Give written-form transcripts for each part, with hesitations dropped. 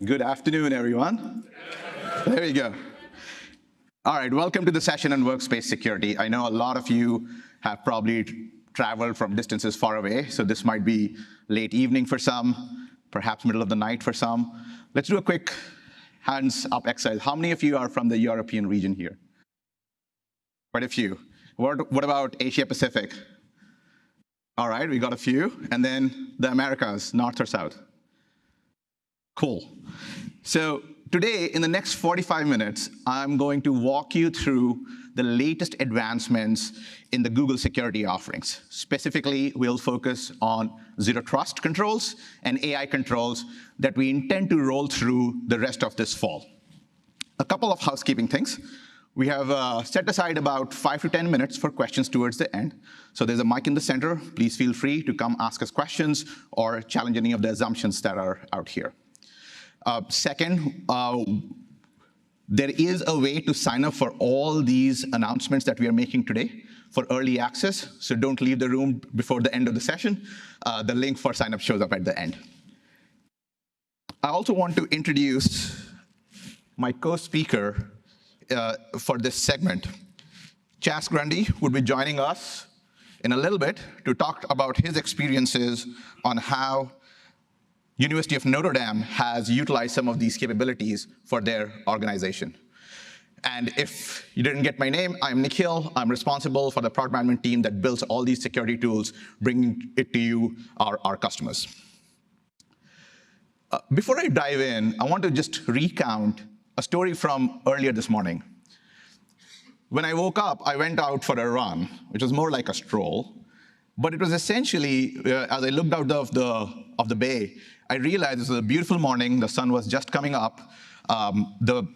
Good afternoon, everyone. There we go. All right, welcome to the session on workspace security. I know a lot of you have probably traveled from distances far away, so this might be late evening for some, perhaps middle of the night for some. Let's do a quick hands-up exercise. How many of you are from the European region here? Quite a few. What about Asia Pacific? All right, we got a few. And then the Americas, north or south? Cool. So today, in the next 45 minutes, I'm going to walk you through the latest advancements in the Google security offerings. Specifically, we'll focus on zero trust controls and AI controls that we intend to roll through the rest of this fall. A couple of housekeeping things. We have set aside about 5 to 10 minutes for questions towards the end. So there's a mic in the center. Please feel free to come ask us questions or challenge any of the assumptions that are out here. Second, there is a way to sign up for all these announcements that we are making today for early access, so don't leave the room before the end of the session. The link for sign up shows up at the end. I also want to introduce my co-speaker for this segment. Grundy would be joining us in a little bit to talk about his experiences on how University of Notre Dame has utilized some of these capabilities for their organization. And if you didn't get my name, I'm Nikhil. I'm responsible for the product management team that builds all these security tools, bringing it to you, our customers. Before I dive in, I want to just recount a story from earlier this morning. When I woke up, I went out for a run, which was more like a stroll. But it was essentially, as I looked out of the bay, I realized this was a beautiful morning. The sun was just coming up. The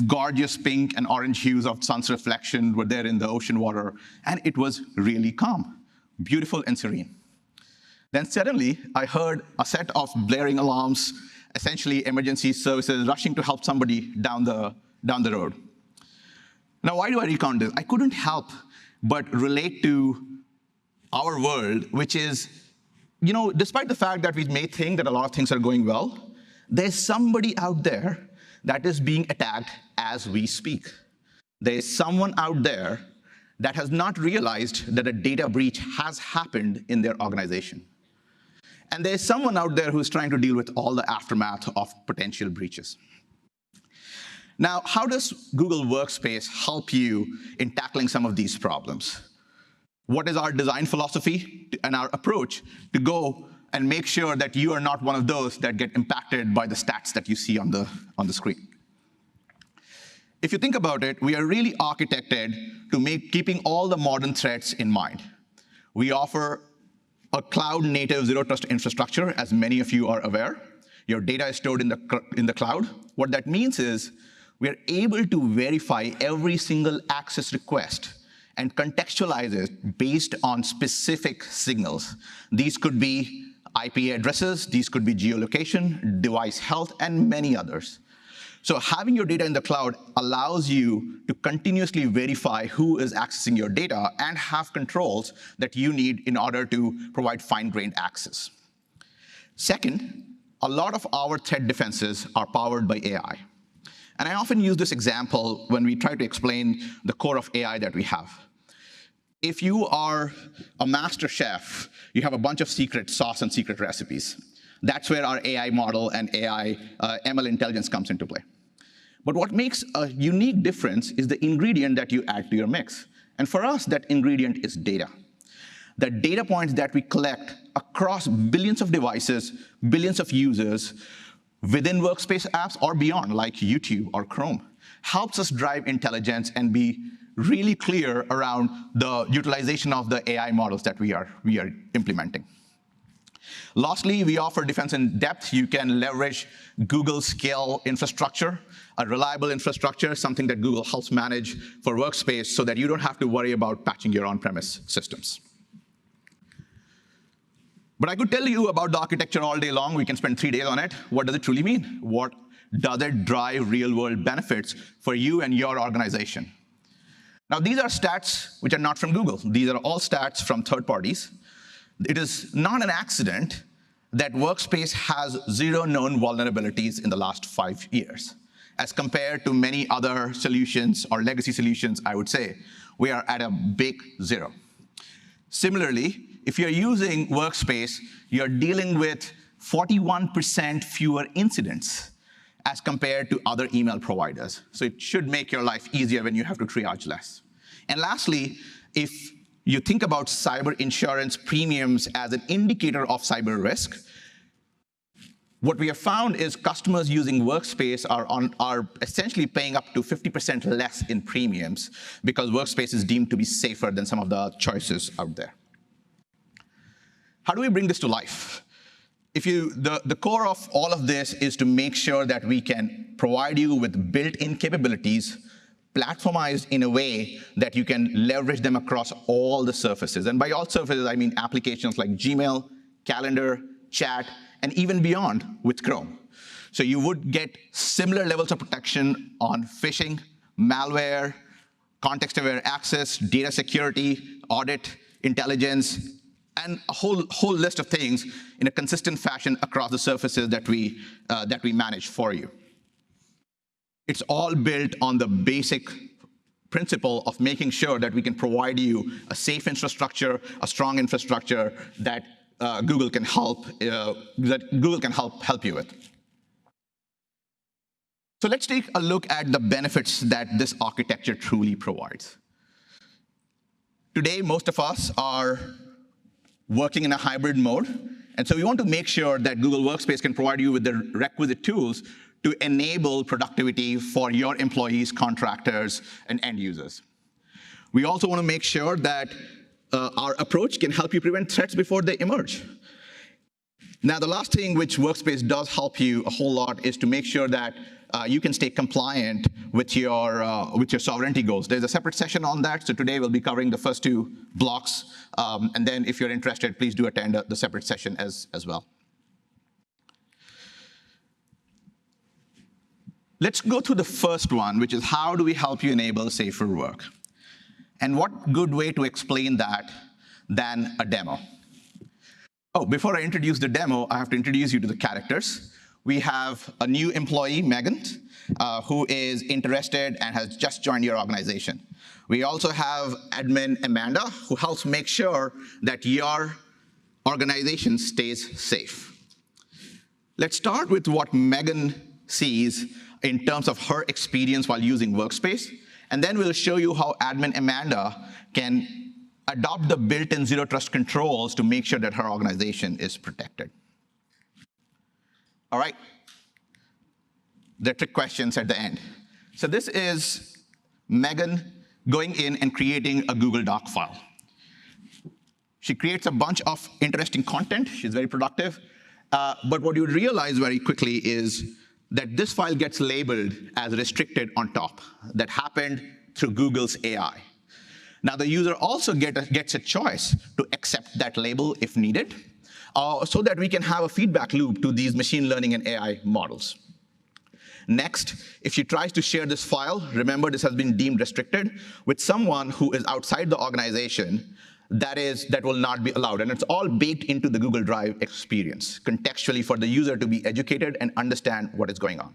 gorgeous pink and orange hues of sun's reflection were there in the ocean water. And it was really calm, beautiful and serene. Then suddenly, I heard a set of blaring alarms, essentially emergency services rushing to help somebody down the road. Now, why do I recount this? I couldn't help but relate to our world, which is, despite the fact that we may think that a lot of things are going well, there's somebody out there that is being attacked as we speak. There's someone out there that has not realized that a data breach has happened in their organization. And there's someone out there who's trying to deal with all the aftermath of potential breaches. Now, how does Google Workspace help you in tackling some of these problems? What is our design philosophy and our approach to go and make sure that you are not one of those that get impacted by the stats that you see on the screen? If you think about it, we are really architected to keeping all the modern threats in mind. We offer a cloud-native zero-trust infrastructure, as many of you are aware. Your data is stored in the cloud. What that means is we are able to verify every single access request and contextualize it based on specific signals. These could be IP addresses, these could be geolocation, device health, and many others. So having your data in the cloud allows you to continuously verify who is accessing your data and have controls that you need in order to provide fine-grained access. Second, a lot of our threat defenses are powered by AI. And I often use this example when we try to explain the core of AI that we have. If you are a master chef, you have a bunch of secret sauce and secret recipes. That's where our AI model and AI ML intelligence comes into play. But what makes a unique difference is the ingredient that you add to your mix. And for us, that ingredient is data. The data points that we collect across billions of devices, billions of users, within Workspace apps or beyond, like YouTube or Chrome, helps us drive intelligence and be really clear around the utilization of the AI models that we are implementing. Lastly, we offer defense in depth. You can leverage Google's scale infrastructure, a reliable infrastructure, something that Google helps manage for Workspace so that you don't have to worry about patching your on-premise systems. But I could tell you about the architecture all day long. We can spend 3 days on it. What does it truly mean? What does it drive real-world benefits for you and your organization? Now, these are stats which are not from Google. These are all stats from third parties. It is not an accident that Workspace has 0 known vulnerabilities in the last 5 years. As compared to many other solutions or legacy solutions, I would say, we are at a big 0. Similarly, if you're using Workspace, you're dealing with 41% fewer incidents as compared to other email providers. So it should make your life easier when you have to triage less. And lastly, if you think about cyber insurance premiums as an indicator of cyber risk, what we have found is customers using Workspace are essentially paying up to 50% less in premiums because Workspace is deemed to be safer than some of the choices out there. How do we bring this to life? The core of all of this is to make sure that we can provide you with built-in capabilities, platformized in a way that you can leverage them across all the surfaces. And by all surfaces, I mean applications like Gmail, Calendar, Chat, and even beyond with Chrome. So you would get similar levels of protection on phishing, malware, context-aware access, data security, audit, intelligence, and a whole list of things in a consistent fashion across the surfaces that we manage for you. It's all built on the basic principle of making sure that we can provide you a safe infrastructure, a strong infrastructure that Google can help you with. So let's take a look at the benefits that this architecture truly provides. Today, most of us are working in a hybrid mode, and so we want to make sure that Google Workspace can provide you with the requisite tools to enable productivity for your employees, contractors, and end users. We also want to make sure that our approach can help you prevent threats before they emerge. Now, the last thing which Workspace does help you a whole lot is to make sure that you can stay compliant with your sovereignty goals. There's a separate session on that, so today we'll be covering the first 2 blocks, and then if you're interested, please do attend the separate session as well. Let's go through the first one, which is how do we help you enable safer work? And what good way to explain that than a demo? Oh, before I introduce the demo, I have to introduce you to the characters. We have a new employee, Megan, who is interested and has just joined your organization. We also have admin Amanda, who helps make sure that your organization stays safe. Let's start with what Megan sees in terms of her experience while using Workspace, and then we'll show you how admin Amanda can adopt the built-in zero trust controls to make sure that her organization is protected. All right, the trick questions at the end. So this is Megan going in and creating a Google Doc file. She creates a bunch of interesting content. She's very productive. But what you realize very quickly is that this file gets labeled as restricted on top. That happened through Google's AI. Now, the user also gets a choice to accept that label if needed, so that we can have a feedback loop to these machine learning and AI models. Next, if she tries to share this file, remember this has been deemed restricted, with someone who is outside the organization, that will not be allowed. And it's all baked into the Google Drive experience, contextually for the user to be educated and understand what is going on.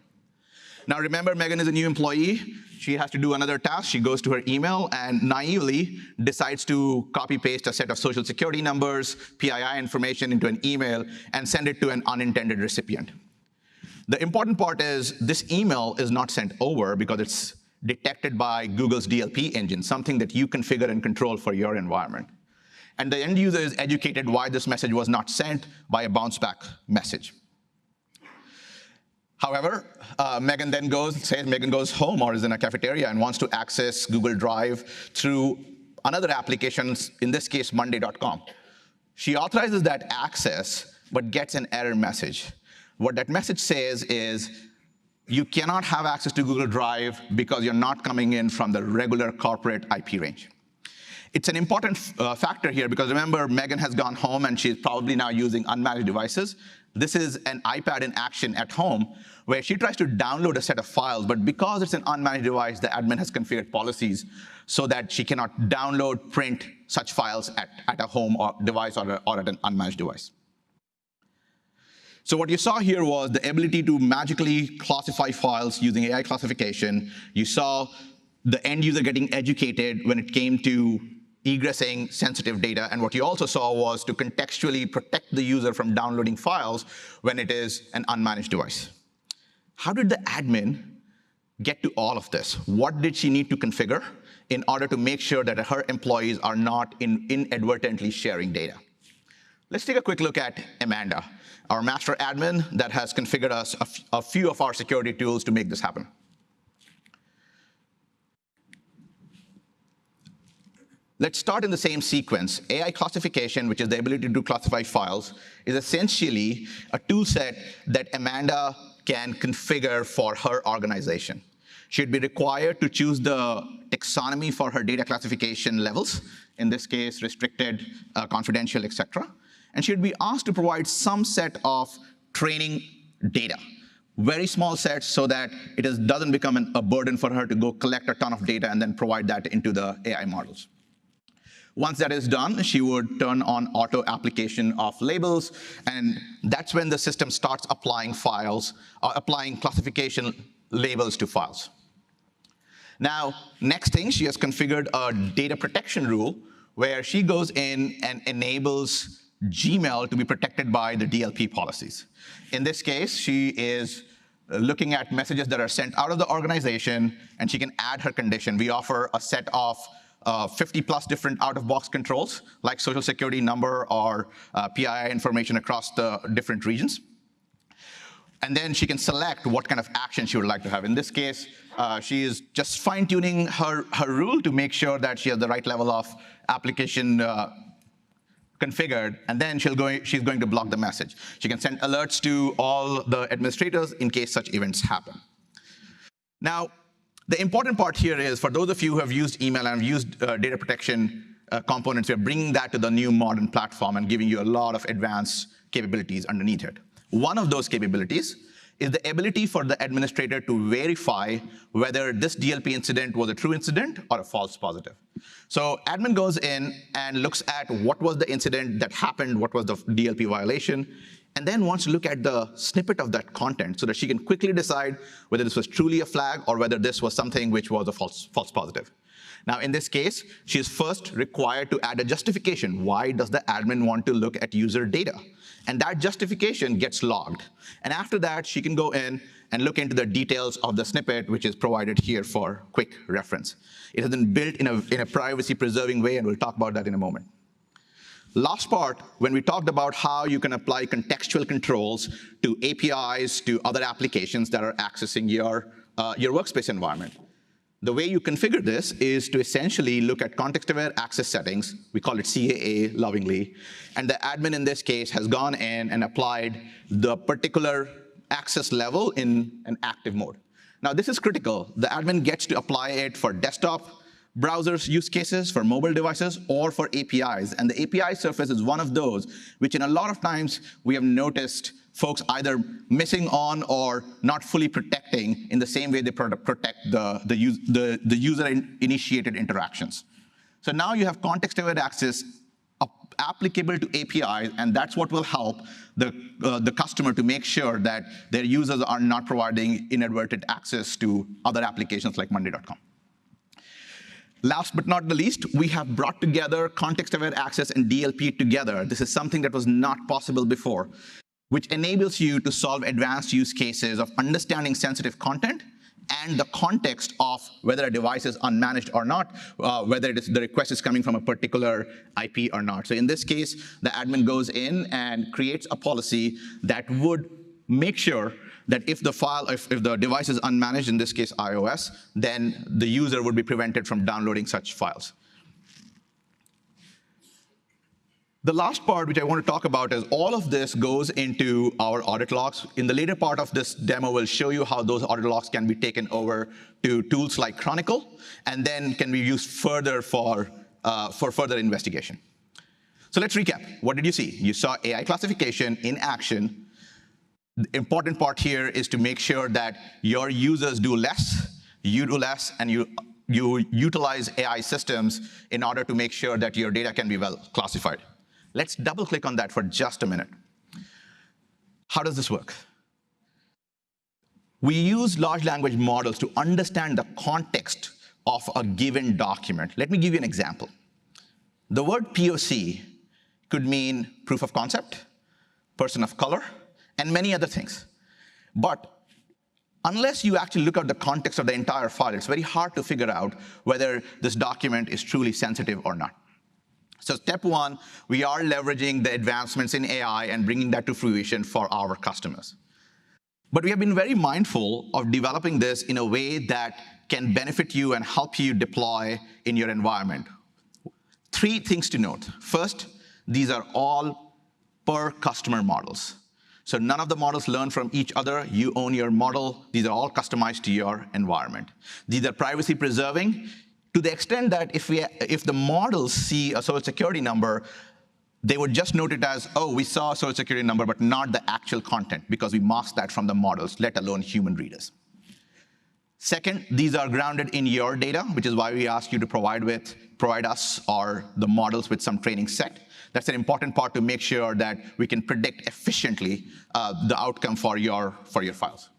Now remember, Megan is a new employee. She has to do another task. She goes to her email and naively decides to copy-paste a set of social security numbers, PII information into an email, and send it to an unintended recipient. The important part is this email is not sent over because it's detected by Google's DLP engine, something that you configure and control for your environment. And the end user is educated why this message was not sent by a bounce back message. However, Megan goes home or is in a cafeteria and wants to access Google Drive through another application, in this case, Monday.com. She authorizes that access, but gets an error message. What that message says is, you cannot have access to Google Drive because you're not coming in from the regular corporate IP range. It's an important factor here because remember, Megan has gone home and she's probably now using unmanaged devices. This is an iPad in action at home where she tries to download a set of files, but because it's an unmanaged device, the admin has configured policies so that she cannot download, print such files at a home or device or at an unmanaged device. So what you saw here was the ability to magically classify files using AI classification. You saw the end user getting educated when it came to egressing sensitive data. And what you also saw was to contextually protect the user from downloading files when it is an unmanaged device. How did the admin get to all of this? What did she need to configure in order to make sure that her employees are not inadvertently sharing data? Let's take a quick look at Amanda, our master admin that has configured us a few of our security tools to make this happen. Let's start in the same sequence. AI classification, which is the ability to classify files, is essentially a tool set that Amanda can configure for her organization. She'd be required to choose the taxonomy for her data classification levels, in this case, restricted, confidential, et cetera. And she'd be asked to provide some set of training data, very small sets so that it doesn't become a burden for her to go collect a ton of data and then provide that into the AI models. Once that is done, she would turn on auto application of labels, and that's when the system starts applying applying classification labels to files. Now, next thing, she has configured a data protection rule where she goes in and enables Gmail to be protected by the DLP policies. In this case, she is looking at messages that are sent out of the organization, and she can add her condition. We offer a set of 50+ different out-of-box controls, like social security number or PII information across the different regions. And then she can select what kind of action she would like to have. In this case, she is just fine-tuning her rule to make sure that she has the right level of application configured, and then she's going to block the message. She can send alerts to all the administrators in case such events happen. Now, the important part here is, for those of you who have used email and have used data protection components, we're bringing that to the new modern platform and giving you a lot of advanced capabilities underneath it. One of those capabilities is the ability for the administrator to verify whether this DLP incident was a true incident or a false positive. So admin goes in and looks at what was the incident that happened, what was the DLP violation, and then wants to look at the snippet of that content so that she can quickly decide whether this was truly a flag or whether this was something which was a false positive. Now, in this case, she is first required to add a justification. Why does the admin want to look at user data? And that justification gets logged. And after that, she can go in and look into the details of the snippet, which is provided here for quick reference. It has been built in a privacy-preserving way, and we'll talk about that in a moment. Last part, when we talked about how you can apply contextual controls to APIs, to other applications that are accessing your workspace environment. The way you configure this is to essentially look at context-aware access settings. We call it CAA lovingly. And the admin in this case has gone in and applied the particular access level in an active mode. Now, this is critical. The admin gets to apply it for desktop browsers use cases, for mobile devices, or for APIs. And the API surface is one of those which in a lot of times we have noticed folks either missing on or not fully protecting in the same way they protect the user-initiated interactions. So now you have context-aware access applicable to APIs, and that's what will help the customer to make sure that their users are not providing inadvertent access to other applications like Monday.com. Last but not the least, we have brought together context-aware access and DLP together. This is something that was not possible before, which enables you to solve advanced use cases of understanding sensitive content and the context of whether a device is unmanaged or not, whether the request is coming from a particular IP or not. So in this case, the admin goes in and creates a policy that would make sure that if the device is unmanaged, in this case iOS, then the user would be prevented from downloading such files. The last part which I want to talk about is all of this goes into our audit logs. In the later part of this demo, we'll show you how those audit logs can be taken over to tools like Chronicle, and then can be used further for further investigation. So let's recap. What did you see? You saw AI classification in action. The important part here is to make sure that your users do less, you do less, and you utilize AI systems in order to make sure that your data can be well classified. Let's double click on that for just a minute. How does this work? We use large language models to understand the context of a given document. Let me give you an example. The word POC could mean proof of concept, person of color, and many other things. But unless you actually look at the context of the entire file, it's very hard to figure out whether this document is truly sensitive or not. So step one, we are leveraging the advancements in AI and bringing that to fruition for our customers. But we have been very mindful of developing this in a way that can benefit you and help you deploy in your environment. 3 things to note. First, these are all per customer models. So none of the models learn from each other. You own your model. These are all customized to your environment. These are privacy preserving to the extent that if the models see a social security number, they would just note it as, oh, we saw a social security number, but not the actual content, because we masked that from the models, let alone human readers. Second, these are grounded in your data, which is why we ask you to provide us or the models with some training set. That's an important part to make sure that we can predict efficiently the outcome for your files.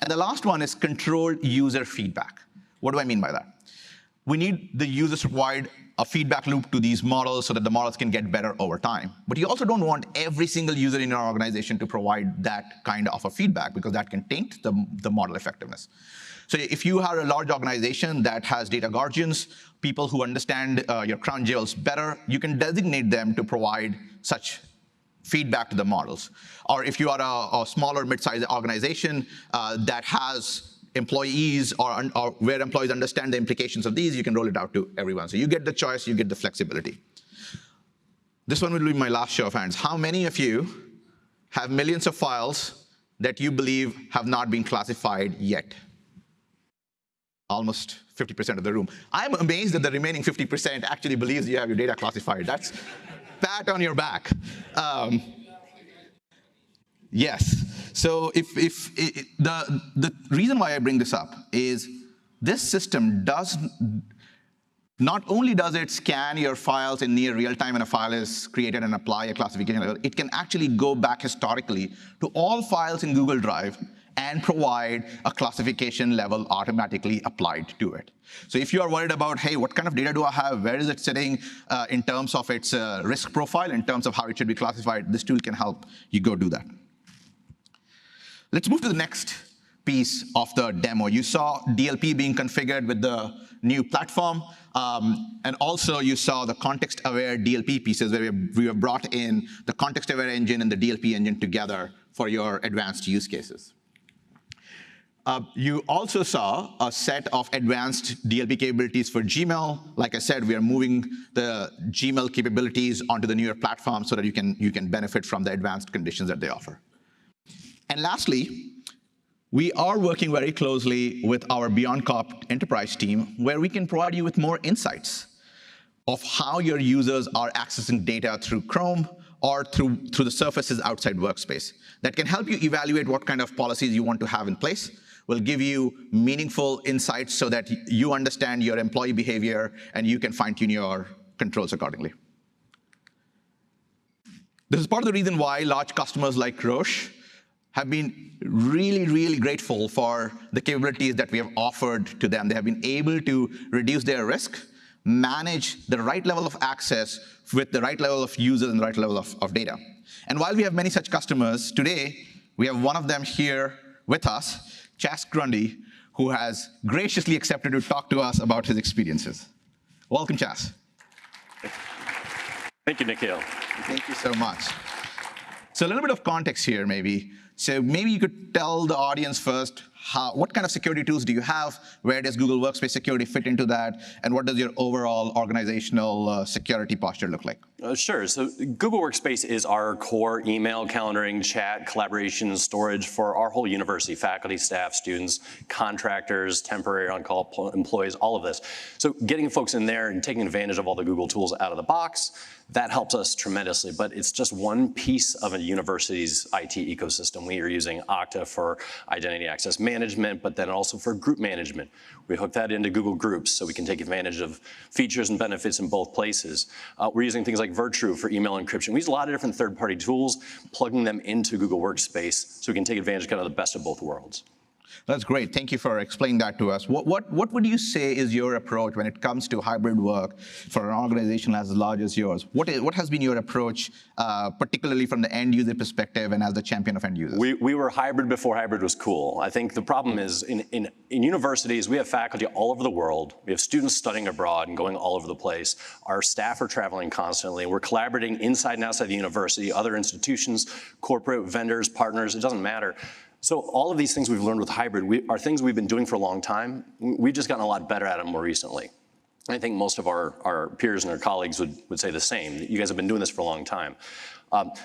And the last one is controlled user feedback. What do I mean by that? We need the users to provide a feedback loop to these models so that the models can get better over time. But you also don't want every single user in your organization to provide that kind of a feedback, because that can taint the model effectiveness. So if you have a large organization that has data guardians, people who understand your crown jewels better, you can designate them to provide such feedback to the models. Or if you are a smaller mid-sized organization that has employees or where employees understand the implications of these, you can roll it out to everyone. So you get the choice, you get the flexibility. This one will be my last show of hands. How many of you have millions of files that you believe have not been classified yet? Almost 50% of the room. I'm amazed that the remaining 50% actually believes you have your data classified. That's pat on your back. Yes. So the reason why I bring this up is this system not only does it scan your files in near real time when a file is created and apply a classification level, it can actually go back historically to all files in Google Drive and provide a classification level automatically applied to it. So if you are worried about, hey, what kind of data do I have? Where is it sitting in terms of its risk profile, in terms of how it should be classified, this tool can help you go do that. Let's move to the next piece of the demo. You saw DLP being configured with the new platform, and also you saw the context-aware DLP pieces where we have brought in the context-aware engine and the DLP engine together for your advanced use cases. You also saw a set of advanced DLP capabilities for Gmail. Like I said, we are moving the Gmail capabilities onto the newer platform so that you can benefit from the advanced conditions that they offer. And lastly, we are working very closely with our BeyondCorp enterprise team, where we can provide you with more insights of how your users are accessing data through Chrome or through the surfaces outside Workspace. That can help you evaluate what kind of policies you want to have in place. Will give you meaningful insights so that you understand your employee behavior and you can fine-tune your controls accordingly. This is part of the reason why large customers like Roche have been really, really grateful for the capabilities that we have offered to them. They have been able to reduce their risk, manage the right level of access with the right level of users and the right level of data. And while we have many such customers, today we have one of them here with us, Grundy, who has graciously accepted to talk to us about his experiences. Welcome, Chas. Thank you, Nikhil. Thank you so much. So a little bit of context here, maybe. So maybe you could tell the audience first, what kind of security tools do you have? Where does Google Workspace security fit into that? And what does your overall organizational security posture look like? Sure. So Google Workspace is our core email, calendaring, chat, collaboration, and storage for our whole university, faculty, staff, students, contractors, temporary on-call employees, all of this. So getting folks in there and taking advantage of all the Google tools out of the box, that helps us tremendously, but it's just one piece of a university's IT ecosystem. We are using Okta for identity access management, but then also for group management. We hook that into Google Groups so we can take advantage of features and benefits in both places. We're using things like like Virtue for email encryption. We use a lot of different third-party tools, plugging them into Google Workspace so we can take advantage of kind of the best of both worlds. That's great. Thank you for explaining that to us. What would you say is your approach when it comes to hybrid work for an organization as large as yours? What has been your approach, particularly from the end user perspective and as the champion of end users? We were hybrid before hybrid was cool. I think the problem is in universities, we have faculty all over the world. We have students studying abroad and going all over the place. Our staff are traveling constantly. We're collaborating inside and outside the university, other institutions, corporate vendors, partners, it doesn't matter. So all of these things we've learned with hybrid are things we've been doing for a long time. We've just gotten a lot better at them more recently. And I think most of our peers and our colleagues would say the same. You guys have been doing this for a long time.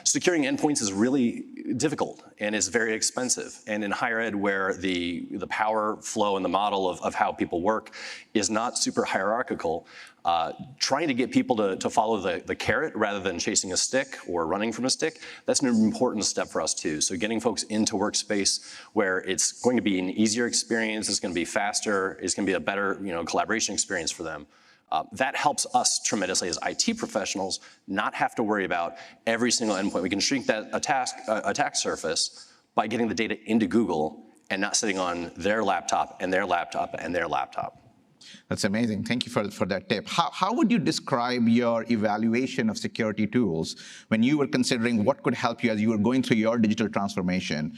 Securing endpoints is really difficult and it's very expensive. And in higher ed, where the power flow and the model of how people work is not super hierarchical, trying to get people to follow the carrot rather than chasing a stick or running from a stick, that's an important step for us too. So getting folks into Workspace where it's going to be an easier experience, it's going to be faster, it's going to be a better collaboration experience for them. That helps us tremendously as IT professionals not have to worry about every single endpoint. We can shrink that attack surface by getting the data into Google and not sitting on their laptop and their laptop and their laptop. That's amazing. Thank you for that tip. How would you describe your evaluation of security tools when you were considering what could help you as you were going through your digital transformation?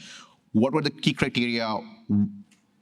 What were the key criteria?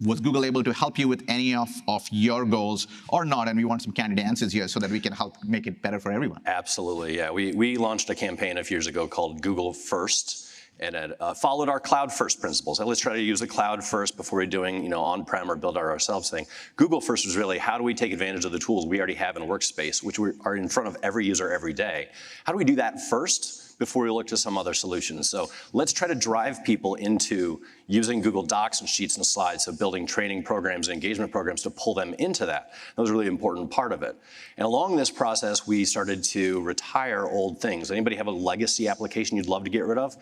Was Google able to help you with any of your goals or not? And we want some candid answers here so that we can help make it better for everyone. Absolutely, yeah. We launched a campaign a few years ago called Google First, and it followed our cloud first principles. And let's try to use the cloud first before we're doing on-prem or build ourselves thing. Google First was really, how do we take advantage of the tools we already have in Workspace, which are in front of every user every day? How do we do that first before we look to some other solutions? So let's try to drive people into using Google Docs and Sheets and Slides, so building training programs and engagement programs to pull them into that. That was a really important part of it. And along this process, we started to retire old things. Anybody have a legacy application you'd love to get rid of?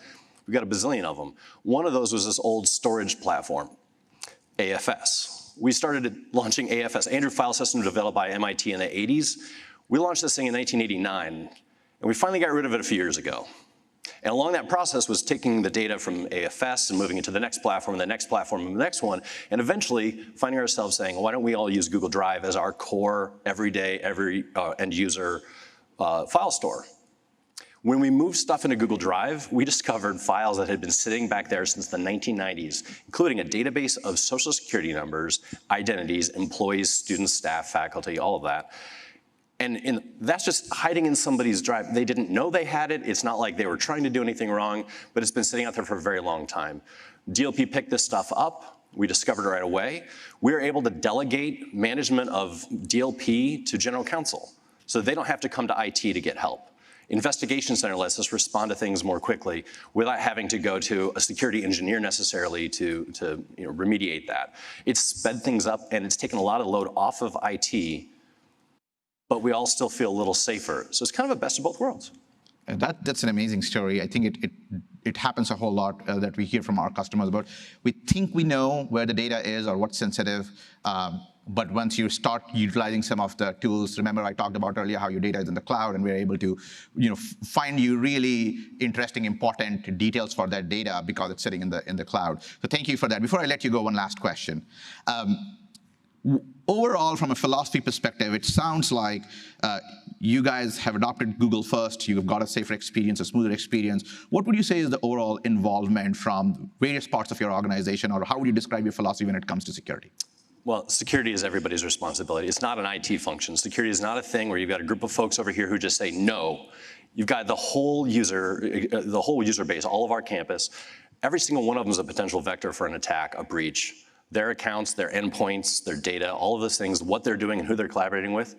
We've got a bazillion of them. One of those was this old storage platform, AFS. We started launching AFS, Andrew File System, developed by MIT in the 80s. We launched this thing in 1989, and we finally got rid of it a few years ago. And along that process was taking the data from AFS and moving it to the next platform, and the next platform, and the next one, and eventually finding ourselves saying, why don't we all use Google Drive as our core, everyday, every end user file store? When we moved stuff into Google Drive, we discovered files that had been sitting back there since the 1990s, including a database of social security numbers, identities, employees, students, staff, faculty, all of that. And that's just hiding in somebody's drive. They didn't know they had it. It's not like they were trying to do anything wrong, but it's been sitting out there for a very long time. DLP picked this stuff up. We discovered it right away. We were able to delegate management of DLP to general counsel, so they don't have to come to IT to get help. Investigation Center lets us respond to things more quickly without having to go to a security engineer necessarily to remediate that. It's sped things up and it's taken a lot of load off of IT, but we all still feel a little safer. So it's kind of a best of both worlds. And that's an amazing story. I think it happens a whole lot that we hear from our customers about. We think we know where the data is or what's sensitive, but once you start utilizing some of the tools, remember I talked about earlier how your data is in the cloud, and we're able to find you really interesting, important details for that data because it's sitting in the cloud. So thank you for that. Before I let you go, one last question. Overall, from a philosophy perspective, it sounds like you guys have adopted Google First. You've got a safer experience, a smoother experience. What would you say is the overall involvement from various parts of your organization, or how would you describe your philosophy when it comes to security? Well, security is everybody's responsibility. It's not an IT function. Security is not a thing where you've got a group of folks over here who just say no. You've got the whole user base, all of our campus. Every single one of them is a potential vector for an attack, a breach. Their accounts, their endpoints, their data, all of those things, what they're doing and who they're collaborating with,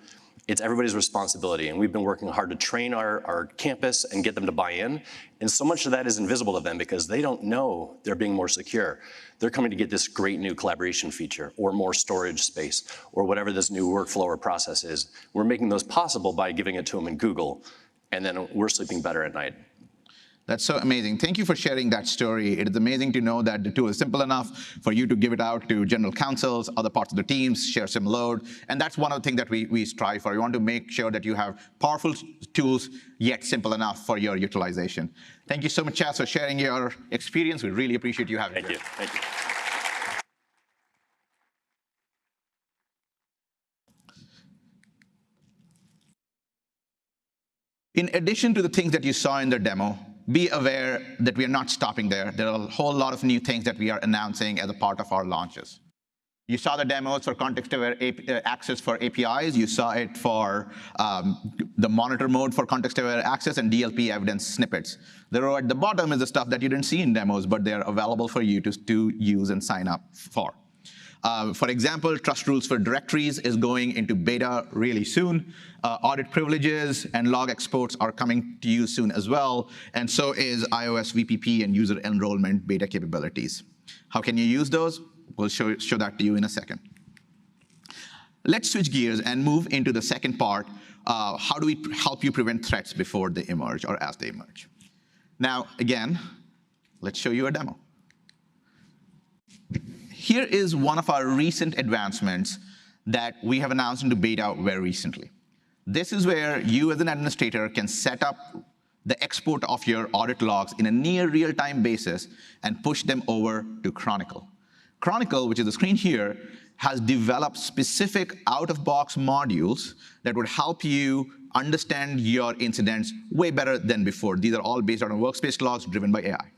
it's everybody's responsibility. And we've been working hard to train our campus and get them to buy in. And so much of that is invisible to them because they don't know they're being more secure. They're coming to get this great new collaboration feature or more storage space or whatever this new workflow or process is. We're making those possible by giving it to them in Google, and then we're sleeping better at night. That's so amazing. Thank you for sharing that story. It is amazing to know that the tool is simple enough for you to give it out to general counsels, other parts of the teams, share some load. And that's one of the things that we strive for. We want to make sure that you have powerful tools, yet simple enough for your utilization. Thank you so much, Chaz, for sharing your experience. We really appreciate you having us. Thank you. Thank you. In addition to the things that you saw in the demo, be aware that we are not stopping there. There are a whole lot of new things that we are announcing as a part of our launches. You saw the demos for context-aware access for APIs. You saw it for the monitor mode for context-aware access and DLP evidence snippets. The row at the bottom is the stuff that you didn't see in demos, but they're available for you to use and sign up for. For example, trust rules for directories is going into beta really soon. Audit privileges and log exports are coming to you soon as well, and so is iOS VPP and user enrollment beta capabilities. How can you use those? We'll show that to you in a second. Let's switch gears and move into the second part. How do we help you prevent threats before they emerge or as they emerge? Now, again, let's show you a demo. Here is one of our recent advancements that we have announced into beta very recently. This is where you as an administrator can set up the export of your audit logs in a near real-time basis and push them over to Chronicle. Chronicle, which is the screen here, has developed specific out-of-box modules that would help you understand your incidents way better than before. These are all based on workspace logs driven by AI.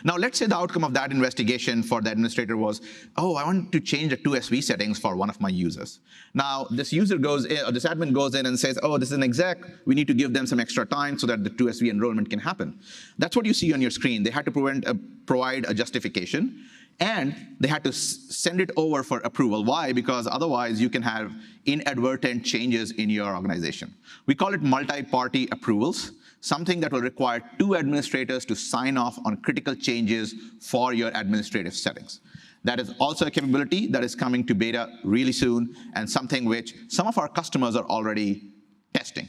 Now, let's say the outcome of that investigation for the administrator was, oh, I want to change the 2SV settings for one of my users. Now, this user goes in, or this admin goes in and says, oh, this is an exec. We need to give them some extra time so that the 2SV enrollment can happen. That's what you see on your screen. They had to provide a justification, and they had to send it over for approval. Why? Because otherwise, you can have inadvertent changes in your organization. We call it multi-party approvals, something that will require two administrators to sign off on critical changes for your administrative settings. That is also a capability that is coming to beta really soon, and something which some of our customers are already testing.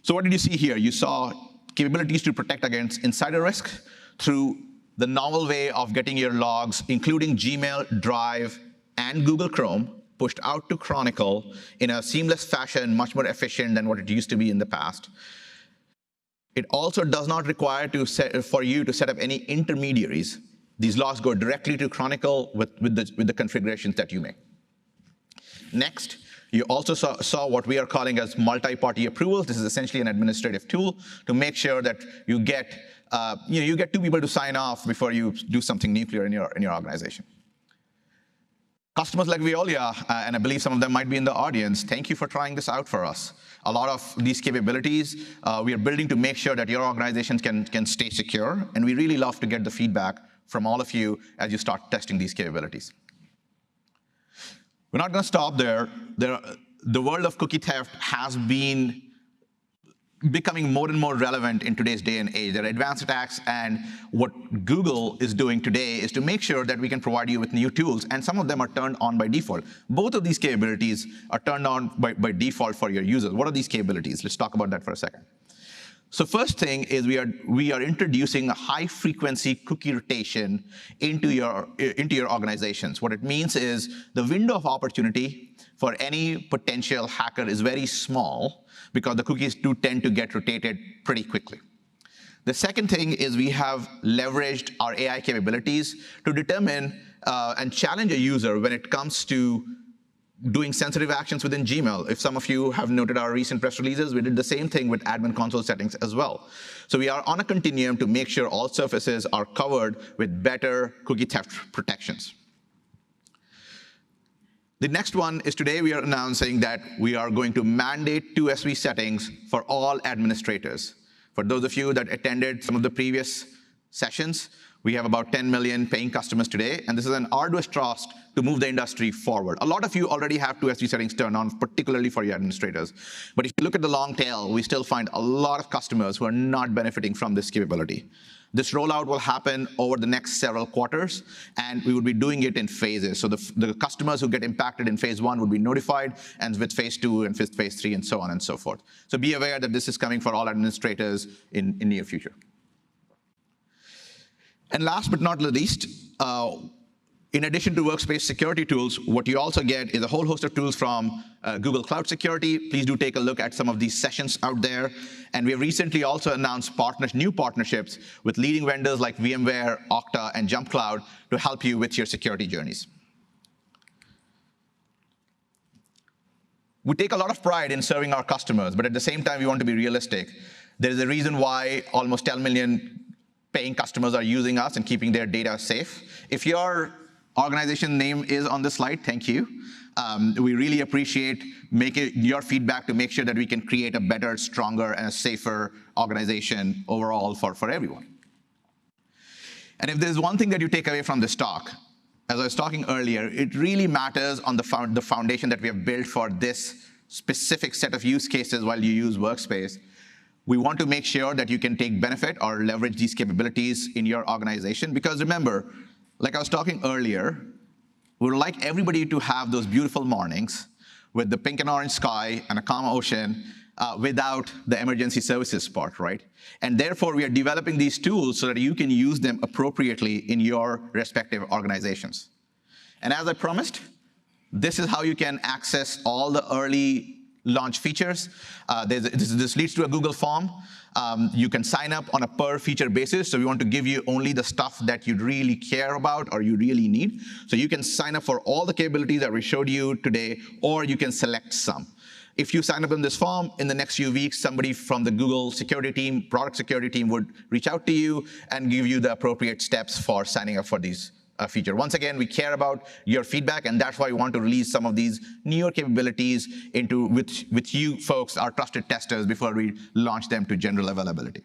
So what did you see here? You saw capabilities to protect against insider risk through the novel way of getting your logs, including Gmail, Drive, and Google Chrome, pushed out to Chronicle in a seamless fashion, much more efficient than what it used to be in the past. It also does not require for you to set up any intermediaries. These logs go directly to Chronicle with the configurations that you make. Next, you also saw what we are calling as multi-party approvals. This is essentially an administrative tool to make sure that you get two people to sign off before you do something nuclear in your organization. Customers like Veolia, and I believe some of them might be in the audience, thank you for trying this out for us. A lot of these capabilities we are building to make sure that your organizations can stay secure, and we really love to get the feedback from all of you as you start testing these capabilities. We're not going to stop there. The world of cookie theft has been becoming more and more relevant in today's day and age. There are advanced attacks, and what Google is doing today is to make sure that we can provide you with new tools, and some of them are turned on by default. Both of these capabilities are turned on by default for your users. What are these capabilities? Let's talk about that for a second. So first thing is we are introducing a high-frequency cookie rotation into your organizations. What it means is the window of opportunity for any potential hacker is very small, because the cookies do tend to get rotated pretty quickly. The second thing is we have leveraged our AI capabilities to determine and challenge a user when it comes to doing sensitive actions within Gmail. If some of you have noted our recent press releases, we did the same thing with admin console settings as well. So we are on a continuum to make sure all surfaces are covered with better cookie theft protections. The next one is today we are announcing that we are going to mandate 2SV settings for all administrators. For those of you that attended some of the previous sessions, We have about 10 million paying customers today, and this is an arduous task to move the industry forward. A lot of you already have 2SG settings turned on, particularly for your administrators. But if you look at the long tail, we still find a lot of customers who are not benefiting from this capability. This rollout will happen over the next several quarters, and we will be doing it in phases. So the customers who get impacted in phase 1 will be notified, and with phase 2 and phase 3 and so on and so forth. So be aware that this is coming for all administrators in near future. And last but not least, in addition to Workspace security tools, what you also get is a whole host of tools from Google Cloud Security. Please do take a look at some of these sessions out there. And we have recently also announced new partnerships with leading vendors like VMware, Okta, and Jump Cloud to help you with your security journeys. We take a lot of pride in serving our customers, but at the same time, we want to be realistic. There is a reason why almost 10 million paying customers are using us and keeping their data safe. If your organization name is on this slide, thank you. We really appreciate your feedback to make sure that we can create a better, stronger, and a safer organization overall for everyone. And if there's one thing that you take away from this talk, as I was talking earlier, it really matters on the foundation that we have built for this specific set of use cases while you use Workspace. We want to make sure that you can take benefit or leverage these capabilities in your organization, because remember, like I was talking earlier, we would like everybody to have those beautiful mornings with the pink and orange sky and a calm ocean without the emergency services part, right? And therefore, we are developing these tools so that you can use them appropriately in your respective organizations. And as I promised, this is how you can access all the early launch features. This leads to a Google form. You can sign up on a per feature basis. So we want to give you only the stuff that you really care about or you really need. So you can sign up for all the capabilities that we showed you today, or you can select some. If you sign up in this form, in the next few weeks, somebody from the Google security team, product security team would reach out to you and give you the appropriate steps for signing up for these feature. Once again, we care about your feedback, and that's why we want to release some of these newer capabilities with you folks, our trusted testers, before we launch them to general availability.